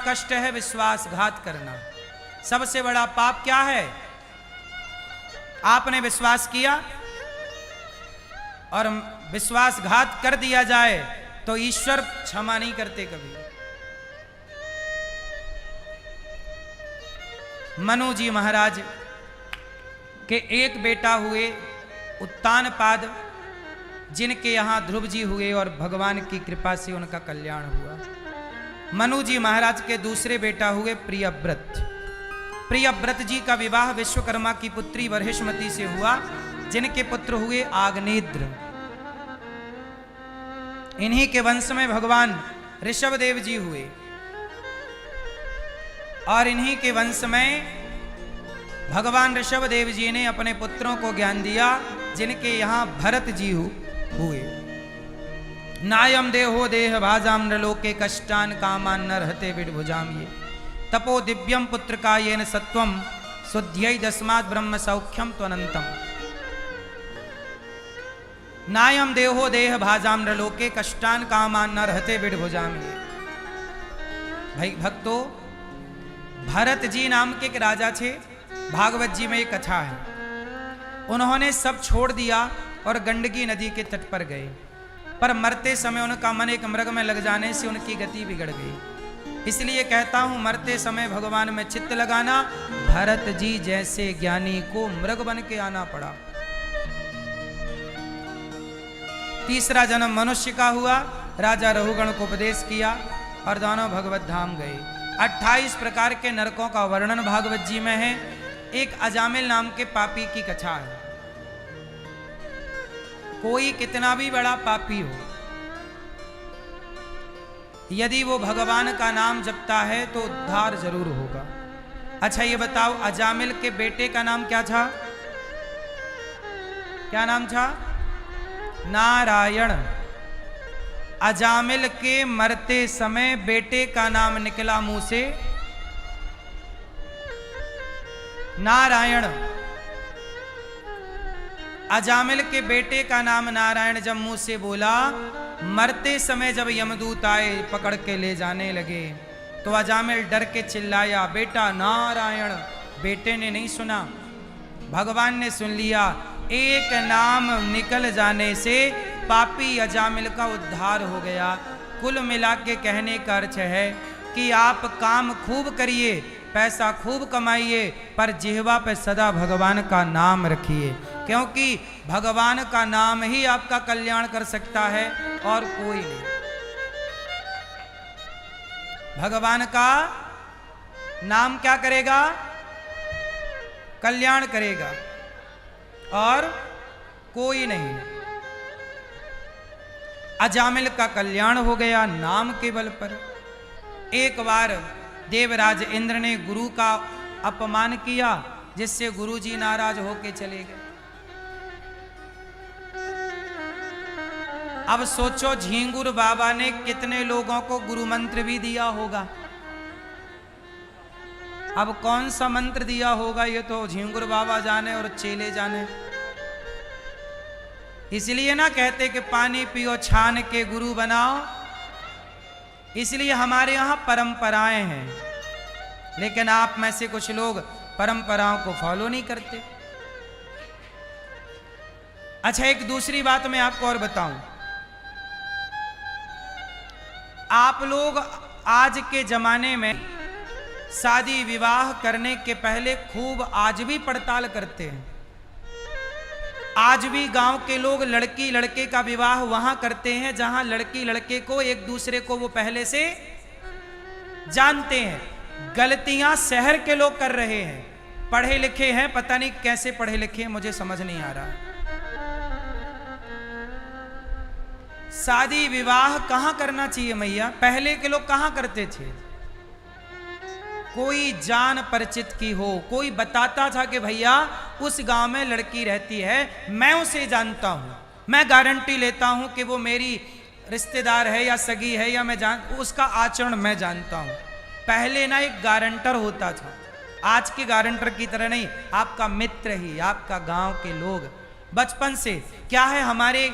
कष्ट है विश्वासघात करना। सबसे बड़ा पाप क्या है? आपने विश्वास किया और विश्वासघात कर दिया जाए तो ईश्वर क्षमा नहीं करते कभी। मनु जी महाराज के एक बेटा हुए उत्तानपाद, जिनके यहां ध्रुव जी हुए और भगवान की कृपा से उनका कल्याण हुआ। मनु जी महाराज के दूसरे बेटा हुए प्रियव्रत। प्रियव्रत जी का विवाह विश्वकर्मा की पुत्री वर्हिष्मति से हुआ, जिनके पुत्र हुए आग्नेत्र। इन्हीं के वंश में भगवान ऋषभदेव जी हुए और इन्हीं के वंश में भगवान ऋषभदेव जी ने अपने पुत्रों को ज्ञान दिया, जिनके यहां भरत जी हुए। नायम देहो देह भाजाम नृलोके कष्टान कामान न रहते विडभुजाम ये तपो दिव्यम पुत्र का येन सत्वम शुद्ध्यै दस्मात् ब्रह्म सौख्यम त्वनंतम। नायम देहो देह भाजाम नृलोके कष्टान कामान न रहते विडभुजाम ये। भाई भक्तो, भरत जी नाम के एक राजा थे। भागवत जी में एक कथा है। उन्होंने सब छोड़ दिया और गंडकी नदी के तट पर गए, पर मरते समय उनका मन एक मृग में लग जाने से उनकी गति बिगड़ गई। इसलिए कहता हूं, मरते समय भगवान में चित्त लगाना। भरत जी जैसे ज्ञानी को मृग बन के आना पड़ा। तीसरा जन्म मनुष्य का हुआ। राजा रघुगण को उपदेश किया और दोनों भगवत धाम गए। 28 प्रकार के नरकों का वर्णन भागवत जी में है। एक अजामिल नाम के पापी की कथा है। कोई कितना भी बड़ा पापी हो, यदि वो भगवान का नाम जपता है तो उद्धार जरूर होगा। अच्छा ये बताओ, अजामिल के बेटे का नाम क्या था? क्या नाम था? नारायण। अजामिल के मरते समय बेटे का नाम निकला मुंह से नारायण। अजामिल के बेटे का नाम नारायण जब मुंह से बोला, मरते समय जब यमदूत आए पकड़ के ले जाने लगे तो अजामिल डर के चिल्लाया, बेटा नारायण। बेटे ने नहीं सुना, भगवान ने सुन लिया। एक नाम निकल जाने से पापी अजामिल का उद्धार हो गया। कुल मिला के कहने का अर्थ है कि आप काम खूब करिए, पैसा खूब कमाइए, पर जिह्वा पे सदा भगवान का नाम रखिए, क्योंकि भगवान का नाम ही आपका कल्याण कर सकता है और कोई नहीं। भगवान का नाम क्या करेगा? कल्याण करेगा और कोई नहीं। अजामिल का कल्याण हो गया नाम के बल पर। एक बार देवराज इंद्र ने गुरु का अपमान किया, जिससे गुरु जी नाराज होके चले गए। अब सोचो, झिंगुर बाबा ने कितने लोगों को गुरु मंत्र भी दिया होगा। अब कौन सा मंत्र दिया होगा ये तो झिंगुर बाबा जाने और चेले जाने। इसलिए ना कहते कि पानी पियो छान के गुरु बनाओ। इसलिए हमारे यहां परंपराएं हैं, लेकिन आप में से कुछ लोग परंपराओं को फॉलो नहीं करते। अच्छा, एक दूसरी बात मैं आपको और बताऊं। आप लोग आज के जमाने में शादी विवाह करने के पहले खूब आज भी पड़ताल करते हैं। आज भी गांव के लोग लड़की लड़के का विवाह वहां करते हैं जहां लड़की लड़के को एक दूसरे को वो पहले से जानते हैं। गलतियां शहर के लोग कर रहे हैं। पढ़े लिखे हैं, पता नहीं कैसे पढ़े लिखे हैं, मुझे समझ नहीं आ रहा। शादी विवाह कहां करना चाहिए मैया? पहले के लोग कहां करते थे? कोई जान परिचित की हो, कोई बताता था कि भैया उस गांव में लड़की रहती है, मैं उसे जानता हूं, मैं गारंटी लेता हूं कि वो मेरी रिश्तेदार है या सगी है, या मैं उसका आचरण मैं जानता हूं। पहले ना एक गारंटर होता था। आज के गारंटर की तरह नहीं, आपका मित्र ही, आपका गांव के लोग बचपन से। क्या है, हमारे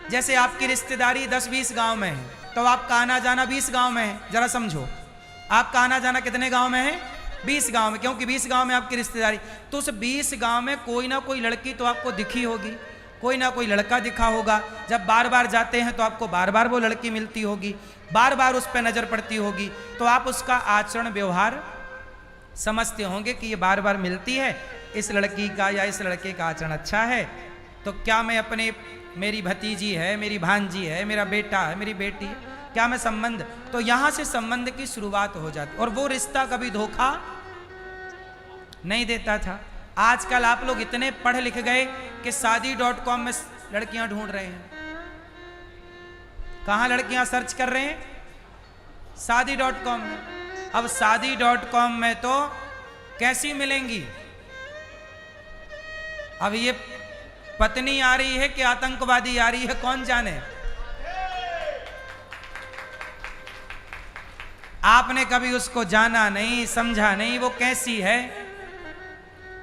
जैसे आपकी रिश्तेदारी 10-20 गांव में है तो आपका आना जाना 20 गांव में है। जरा समझो, आपका आना जाना कितने गांव में है? 20 गांव में, क्योंकि 20 गांव में आपकी रिश्तेदारी। तो उस 20 गांव में कोई ना कोई लड़की तो आपको दिखी होगी, कोई ना कोई लड़का दिखा होगा। जब बार बार जाते हैं तो आपको बार बार वो लड़की मिलती होगी, बार बार उस पर नजर पड़ती होगी, तो आप उसका आचरण व्यवहार समझते होंगे कि ये बार बार मिलती है, इस लड़की का या इस लड़के का आचरण अच्छा है। तो क्या मैं अपने, मेरी भतीजी है, मेरी भांजी है, मेरा बेटा है, मेरी बेटी है, क्या मैं संबंध, तो यहां से संबंध की शुरुआत हो जाती। और वो रिश्ता कभी धोखा नहीं देता था। आजकल आप लोग इतने पढ़ लिख गए कि शादी.com में लड़कियां ढूंढ रहे हैं। कहां लड़कियां सर्च कर रहे हैं? शादी.com में। अब शादी.com में तो कैसी मिलेंगी? अब ये पत्नी आ रही है कि आतंकवादी आ रही है, कौन जाने। आपने कभी उसको जाना नहीं, समझा नहीं, वो कैसी है,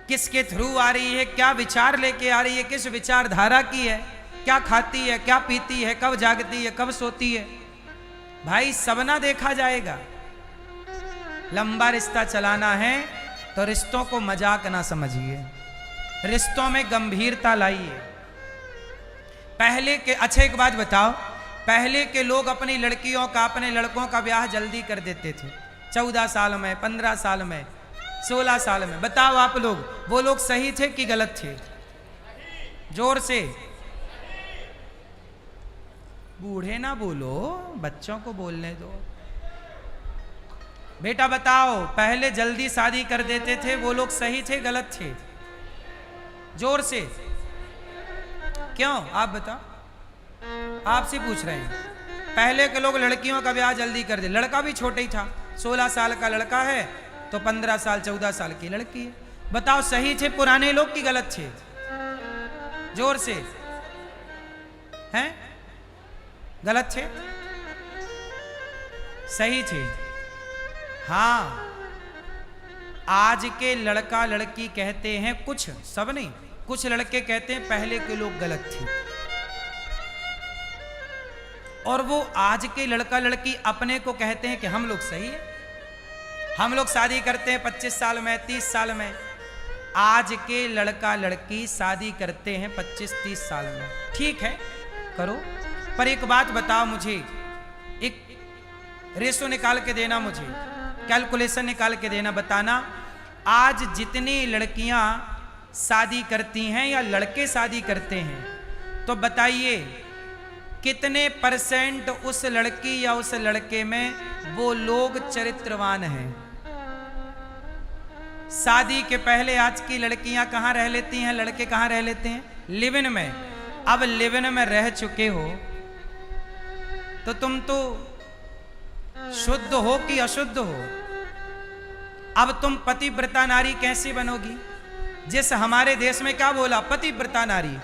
किसके थ्रू आ रही है, क्या विचार लेके आ रही है, किस विचारधारा की है, क्या खाती है, क्या पीती है, कब जागती है, कब सोती है। भाई सब ना देखा जाएगा। लंबा रिश्ता चलाना है तो रिश्तों को मजाक ना समझिए, रिश्तों में गंभीरता लाइए। पहले के, अच्छा एक बात बताओ, पहले के लोग अपनी लड़कियों का, अपने लड़कों का ब्याह जल्दी कर देते थे, 14 साल में, 15 साल में, 16 साल में। बताओ आप लोग, वो लोग सही थे कि गलत थे? जोर से, बूढ़े ना बोलो, बच्चों को बोलने दो। बेटा बताओ, पहले जल्दी शादी कर देते थे, वो लोग सही थे गलत थे? जोर से, क्यों? आप बताओ, आपसे पूछ रहे हैं। पहले के लोग लड़कियों का ब्याह जल्दी कर दे, लड़का भी छोटा ही था, 16 साल का लड़का है तो 15 साल 14 साल की लड़की है। बताओ सही थे पुराने लोग कि गलत थे? जोर से, हैं? गलत थे? सही थे? हाँ, आज के लड़का लड़की कहते हैं, कुछ, सब नहीं, कुछ लड़के कहते हैं पहले के लोग गलत थे, और वो आज के लड़का लड़की अपने को कहते हैं कि हम लोग सही है, हम लोग शादी करते हैं 25 साल में, 30 साल में। आज के लड़का लड़की शादी करते हैं 25-30 साल में। ठीक है, करो, पर एक बात बताओ मुझे, एक रेशो निकाल के देना, मुझे कैलकुलेशन निकाल के देना, बताना आज जितनी लड़कियां शादी करती हैं या लड़के शादी करते हैं, तो बताइए कितने परसेंट उस लड़की या उस लड़के में वो लोग चरित्रवान हैं। शादी के पहले आज की लड़कियां कहां रह लेती हैं, लड़के कहां रह लेते हैं? लिव इन में। अब लिव इन में रह चुके हो तो तुम तो शुद्ध हो कि अशुद्ध हो? अब तुम पतिव्रता नारी कैसे बनोगी? जिस हमारे देश में क्या बोला, पतिव्रता नारी।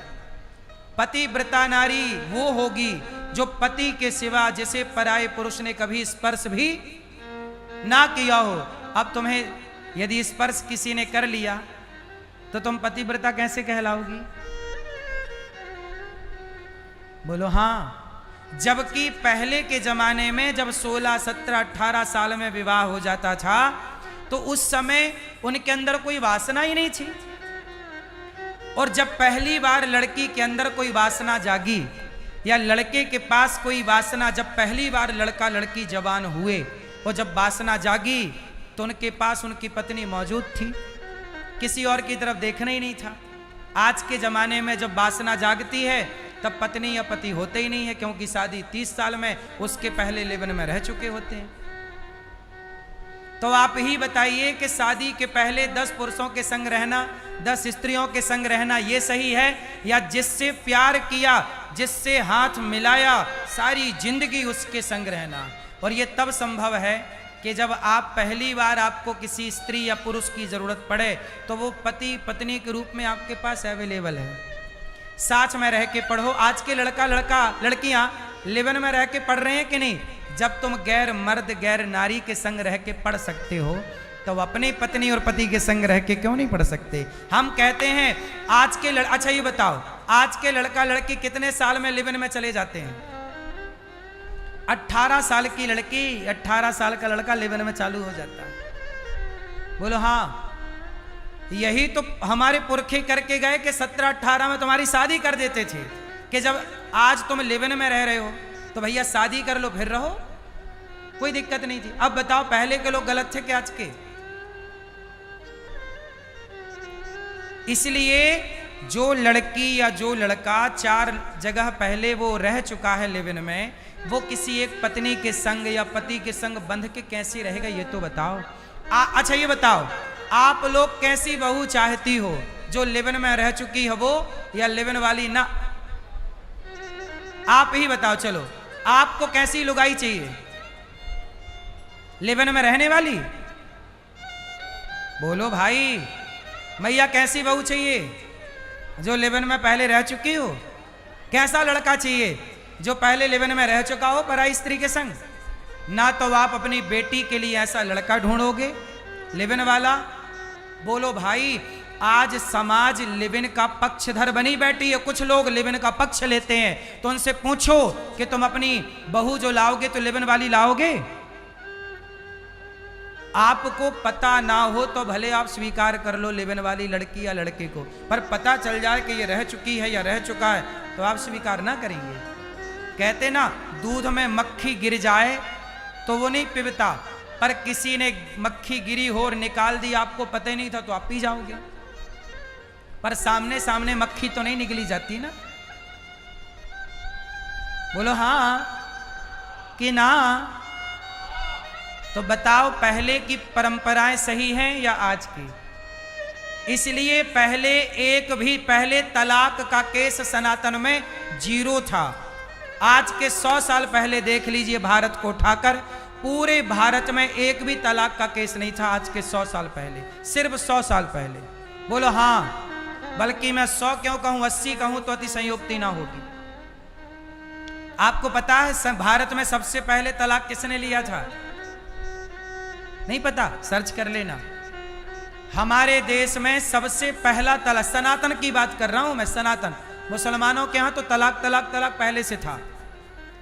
पतिव्रता नारी वो होगी जो पति के सिवा जिसे पराये पुरुष ने कभी स्पर्श भी ना किया हो। अब तुम्हें यदि स्पर्श किसी ने कर लिया तो तुम पतिव्रता कैसे कहलाओगी? बोलो हाँ। जबकि पहले के जमाने में जब 16, 17, 18 साल में विवाह हो जाता था तो उस समय उनके अंदर कोई वासना ही नहीं थी। और जब पहली बार लड़की के अंदर कोई वासना जागी या लड़के के पास कोई वासना, जब पहली बार लड़का लड़की जवान हुए और जब वासना जागी तो उनके पास उनकी पत्नी मौजूद थी, किसी और की तरफ देखना ही नहीं था। आज के जमाने में जब वासना जागती है तब पत्नी या पति होते ही नहीं है, क्योंकि शादी 30 साल में, उसके पहले लिव इन में रह चुके होते हैं। तो आप ही बताइए कि शादी के पहले 10 पुरुषों के संग रहना, 10 स्त्रियों के संग रहना, ये सही है? या जिससे प्यार किया, जिससे हाथ मिलाया, सारी जिंदगी उसके संग रहना? और ये तब संभव है कि जब आप पहली बार आपको किसी स्त्री या पुरुष की जरूरत पड़े तो वो पति पत्नी के रूप में आपके पास अवेलेबल है। साथ में रह के पढ़ो। आज के लड़कियां लिव इन में रह के पढ़ रहे हैं कि नहीं? जब तुम गैर मर्द गैर नारी के संग रह के पढ़ सकते हो तो अपनी पत्नी और पति के संग रह के क्यों नहीं पढ़ सकते? हम कहते हैं आज के अच्छा ये बताओ, आज के लड़का लड़की कितने साल में लिव इन में चले जाते हैं? 18 साल की लड़की, 18 साल का लड़का लिवन में चालू हो जाता है। बोलो हाँ, यही तो हमारे पुरखे करके गए कि 17-18 में तुम्हारी शादी कर देते थे, कि जब आज तुम लिवन में रह रहे हो तो भैया शादी कर लो फिर रहो, कोई दिक्कत नहीं थी। अब बताओ पहले के लोग गलत थे कि आज के? इसलिए जो लड़की या जो लड़का 4 जगह पहले वो रह चुका है लिवन में, वो किसी एक पत्नी के संग या पति के संग बंध के कैसी रहेगा ये तो बताओ। अच्छा ये बताओ, आप लोग कैसी बहू चाहती हो, जो लिवन में रह चुकी है वो या लिवन वाली ना? आप ही बताओ, चलो आपको कैसी लुगाई चाहिए? लिवन में रहने वाली? बोलो भाई, मैया कैसी बहू चाहिए? जो लिवन में पहले रह चुकी हो? कैसा लड़का चाहिए जो पहले लिवन में रह चुका हो पराई स्त्री के संग? ना तो आप अपनी बेटी के लिए ऐसा लड़का ढूंढोगे लिवन वाला। बोलो भाई, आज समाज लिवन का पक्षधर बनी बैठी है। कुछ लोग लिवन का पक्ष लेते हैं, तो उनसे पूछो कि तुम अपनी बहू जो लाओगे तो लिवन वाली लाओगे? आपको पता ना हो तो भले आप स्वीकार कर लो लिवन वाली लड़की या लड़के को, पर पता चल जाए कि ये रह चुकी है या रह चुका है तो आप स्वीकार ना करेंगे। कहते ना, दूध में मक्खी गिर जाए तो वो नहीं पिबता, पर किसी ने मक्खी गिरी हो और निकाल दी, आपको पता ही नहीं था तो आप पी जाओगे। पर सामने सामने मक्खी तो नहीं निकली जाती ना। बोलो हाँ कि ना? तो बताओ पहले की परंपराएं सही हैं या आज की? इसलिए पहले तलाक का केस सनातन में 0 था। आज के 100 साल पहले देख लीजिए भारत को उठाकर, पूरे भारत में एक भी तलाक का केस नहीं था आज के 100 साल पहले, सिर्फ 100 साल पहले। बोलो हाँ, बल्कि मैं 100 क्यों कहूं, 80 कहूं तो अति संयोक्ति ना होगी। आपको पता है भारत में सबसे पहले तलाक किसने लिया था? नहीं पता? सर्च कर लेना। हमारे देश में सबसे पहला तलाक, सनातन की बात कर रहा हूं मैं, सनातन। मुसलमानों के यहां तो तलाक तलाक तलाक पहले से था,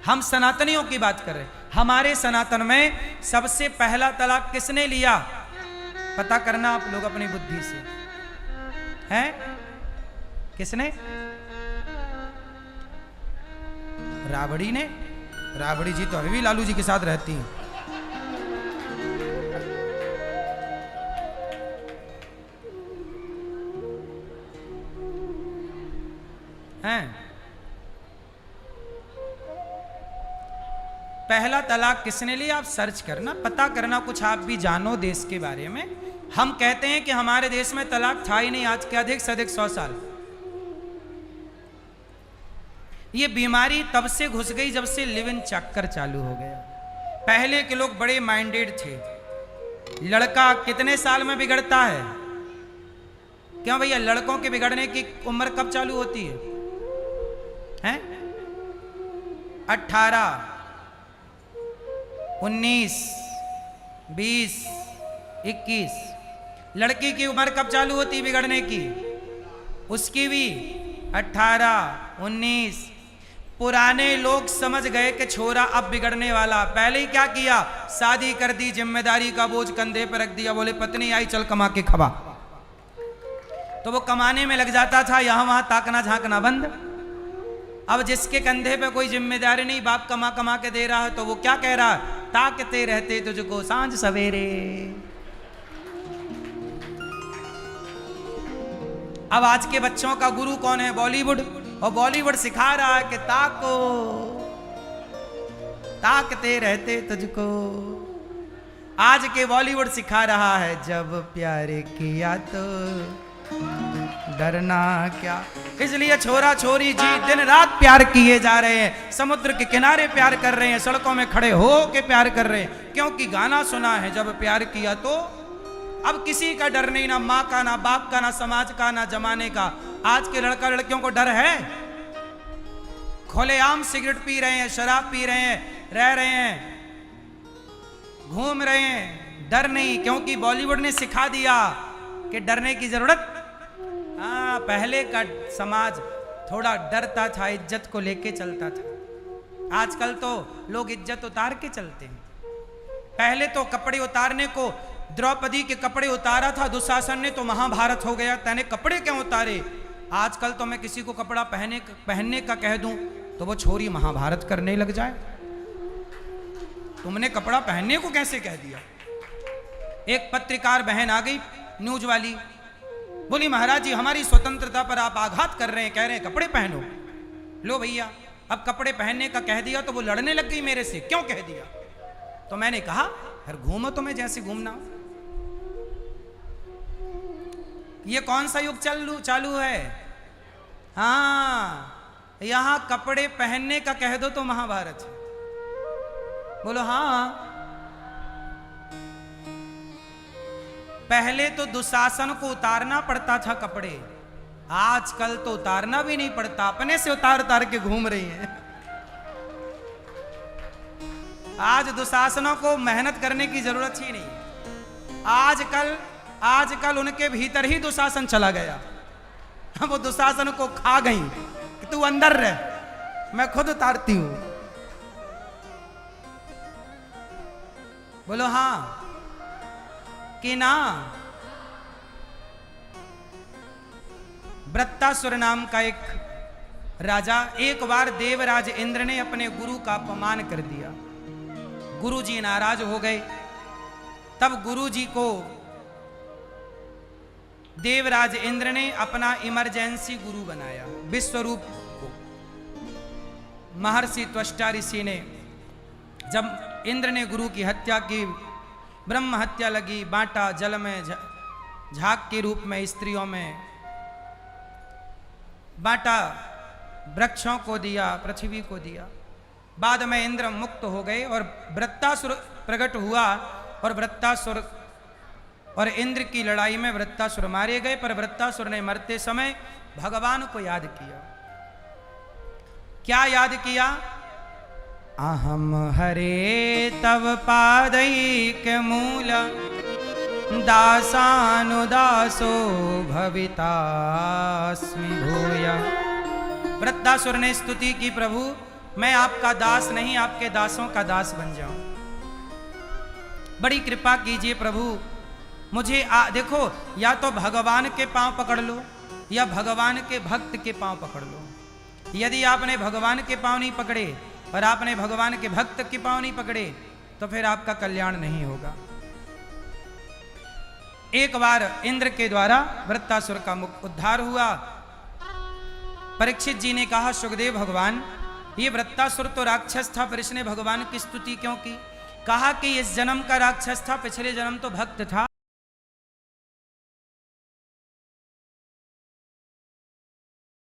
हम सनातनियों की बात कर रहे हैं। हमारे सनातन में सबसे पहला तलाक किसने लिया? पता करना आप लोग अपनी बुद्धि से, हैं? किसने? राबड़ी ने। राबड़ी जी तो अभी भी लालू जी के साथ रहती हैं। पहला तलाक किसने लिया? आप सर्च करना, पता करना, कुछ आप भी जानो देश के बारे में। हम कहते हैं कि हमारे देश में तलाक था ही नहीं आज के अधिक से अधिक 100 साल। ये बीमारी तब से घुस गई जब से लिव इन चक्कर चालू हो गया। पहले के लोग बड़े माइंडेड थे। लड़का कितने साल में बिगड़ता है? क्यों भैया, लड़कों के बिगड़ने की उम्र कब चालू होती है? हैं? 18, 19, 20, 21। लड़की की उम्र कब चालू होती है बिगड़ने की? उसकी भी 18, 19। पुराने लोग समझ गए कि छोरा अब बिगड़ने वाला। पहले ही क्या किया? शादी कर दी, जिम्मेदारी का बोझ कंधे पर रख दिया। बोले पत्नी आई, चल कमा के खवा। तो वो कमाने में लग जाता था, यहां वहां ताकना झांकना बंद। अब जिसके कंधे पे कोई जिम्मेदारी नहीं, बाप कमा कमा के दे रहा है, तो वो क्या कह रहा है? ताकते रहते तुझको सांझ सवेरे। अब आज के बच्चों का गुरु कौन है? बॉलीवुड। और बॉलीवुड सिखा रहा है कि ताको, ताकते रहते तुझको। आज के बॉलीवुड सिखा रहा है जब प्यार किया तो डरना क्या। इसलिए छोरा छोरी जी दिन रात प्यार किए जा रहे हैं, समुद्र के किनारे प्यार कर रहे हैं, सड़कों में खड़े हो के प्यार कर रहे हैं, क्योंकि गाना सुना है जब प्यार किया तो। अब किसी का डर नहीं, ना माँ का, ना बाप का, ना समाज का, ना जमाने का। आज के लड़का लड़कियों को डर है? खुलेआम सिगरेट पी रहे हैं, शराब पी रहे हैं, रह रहे हैं, घूम रहे हैं, डर नहीं, क्योंकि बॉलीवुड ने सिखा दिया कि डरने की जरूरत। पहले का समाज थोड़ा डरता था, इज्जत को लेके चलता था। आजकल तो लोग इज्जत उतार के चलते हैं। पहले तो कपड़े उतारने को, द्रौपदी के कपड़े उतारा था दुशासन ने तो महाभारत हो गया, तैने कपड़े क्यों उतारे। आजकल तो मैं किसी को कपड़ा पहनने का कह दूं तो वो छोरी महाभारत करने लग जाए। तुमने कपड़ा पहनने को कैसे कह दिया। एक पत्रकार बहन आ गई न्यूज वाली, बोली महाराज जी हमारी स्वतंत्रता पर आप आघात कर रहे हैं, कह रहे हैं कपड़े पहनो। लो भैया, अब कपड़े पहनने का कह दिया तो वो लड़ने लग गई मेरे से, क्यों कह दिया। तो मैंने कहा हर घूमो तुम्हें जैसे घूमना। ये कौन सा युग चालू है। हाँ, यहां कपड़े पहनने का कह दो तो महाभारत है। बोलो हाँ, पहले तो दुशासन को उतारना पड़ता था कपड़े, आजकल तो उतारना भी नहीं पड़ता, अपने से उतार के घूम रही हैं। आज दुशासनों को मेहनत करने की जरूरत ही नहीं। आजकल उनके भीतर ही दुशासन चला गया। वो दुशासन को खा गई कि तू अंदर रह, मैं खुद उतारती हूं। बोलो हाँ कि ना। वृत्तासुर नाम का एक राजा, एक बार देवराज इंद्र ने अपने गुरु का अपमान कर दिया। गुरु जी नाराज हो गए। तब गुरु जी को देवराज इंद्र ने अपना इमरजेंसी गुरु बनाया, विश्वरूप को। महर्षि त्वष्टा ऋषि ने जब इंद्र ने गुरु की हत्या की, ब्रह्म हत्या लगी, बांटा जल में झाग के रूप में, स्त्रियों में बांटा, वृक्षों को दिया, पृथ्वी को दिया। बाद में इंद्र मुक्त हो गए और वृत्तासुर प्रकट हुआ और वृत्तासुर और इंद्र की लड़ाई में वृत्तासुर मारे गए। पर वृत्तासुर ने मरते समय भगवान को याद किया। क्या याद किया। अहम हरे तव पादैक मूल दासानुदासो भवितास्मि भूया। वृत्तासुर ने स्तुति की, प्रभु मैं आपका दास नहीं आपके दासों का दास बन जाऊं, बड़ी कृपा कीजिए प्रभु मुझे। देखो, या तो भगवान के पांव पकड़ लो या भगवान के भक्त के पांव पकड़ लो। यदि आपने भगवान के पांव नहीं पकड़े और आपने भगवान के भक्त के पांव नहीं पकड़े तो फिर आपका कल्याण नहीं होगा। एक बार इंद्र के द्वारा वृत्तासुर का उद्धार हुआ। परीक्षित जी ने कहा, सुखदेव भगवान ये वृत्तासुर तो राक्षस था, पर इसने भगवान की स्तुति क्यों की। कहा कि इस जन्म का राक्षस था, पिछले जन्म तो भक्त था।